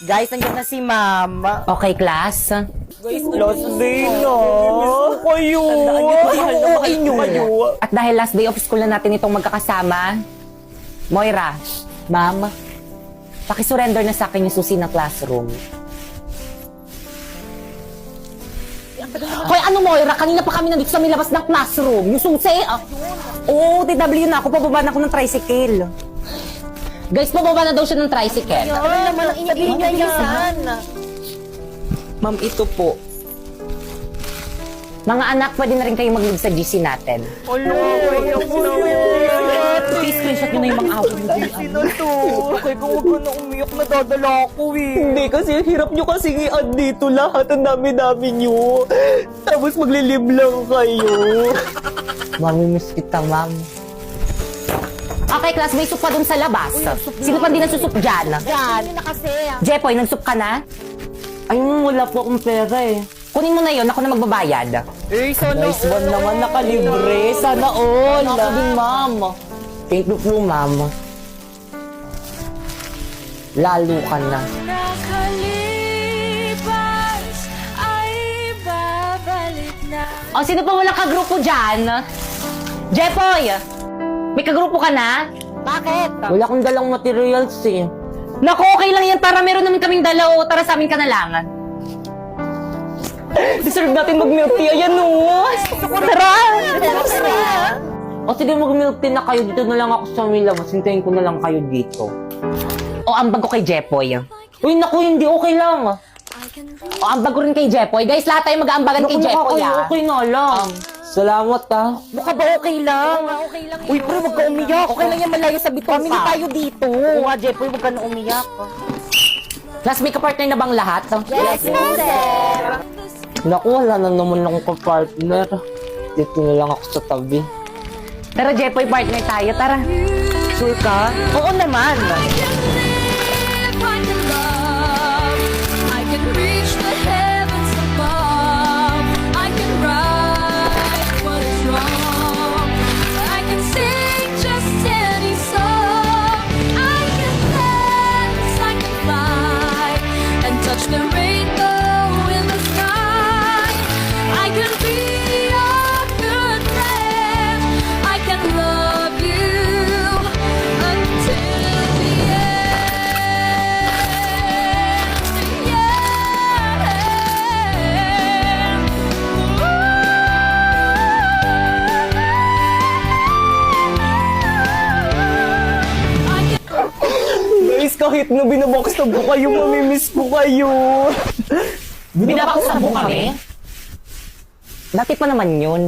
Guys, nandiyan na si Ma'am. Okay, class. Guys, last day na. Kayo. Kayo. At dahil last day of school na natin itong magkakasama, Moira, ma'am, pakisurrender na sa akin yung susi ng classroom. Hoy, ano Moira? Kanina pa kami nandito sa may labas ng classroom. Yung susi, Oo, TW na ako. Pababa na ako ng tricycle. Guys, pababa na daw siya ng tricycle. Ano naman ang sabihin niya yan? Ma'am, ito po. Mga anak, pwede na rin kayo mag-leave sa GC natin. I-screenshot nyo na yung mga awal mo. Sino to? Kaya kung huwag ka na umiyak, nadadala ako eh. Hindi kasi, hirap nyo kasi i-add dito lahat. Ang dami-dami nyo. Tapos maglilib lang kayo. Mamimiss kita, ma'am. Okay, class, may soup pa dun sa labas. Sino pa hindi nagsusup dyan? Yan. Na kasi. Jepoy, nagsup ka na? Ayun, wala po akong pera eh. Kunin mo na yon, ako na magbabayad. Eh, sana Nice one naman, nakalibre. Sana all. Ako din, ma'am. Thank you po, ma'am. Lalo ka na. Nakalipas ay babalik na. O, sino pa walang kagrupo dyan? Jepoy! May kagrupo ka na? Bakit? Wala akong dalang materials eh. Naku, okay lang yan. Tara, meron naman kaming dala o tara sa amin ka na lang. Deserve natin mag-milk tea. Ayan o. Tara! O sige, mag-milk tea na kayo. Dito na lang ako sa may labas. Hintayin ko na lang kayo dito. O, ambag ko kay Jepoy. Uy, naku, hindi. Okay lang. O, ambag ko rin kay Jepoy. Guys, lahat tayo mag-aambagan kay Jepoy, Okay na lang. Salamat, Mukha ba okay lang? Okay lang Uy, pre, huwag ka umiyak. Okay lang yan, malayo sa bituka. Family tayo dito. Oo nga, Jeffoy, huwag ka na umiyak. Class, may kapartner na bang lahat? Yes, sir. Naku, wala na naman akong kapartner. Dito na lang ako sa tabi. Tara, Jepoy, partner tayo. Tara. Sure ka? Oo naman. I can live, I can love, I can reach the heavens above, I can right what is wrong, I can sing just any song, I can dance, I can fly, and touch the rainbow in the sky, I can be your good friend, I can love you until the end. Guys, kahit na binabakstab ko kayo, mamimiss ko kayo. Binabaksan mo kami? Dati pa naman yun.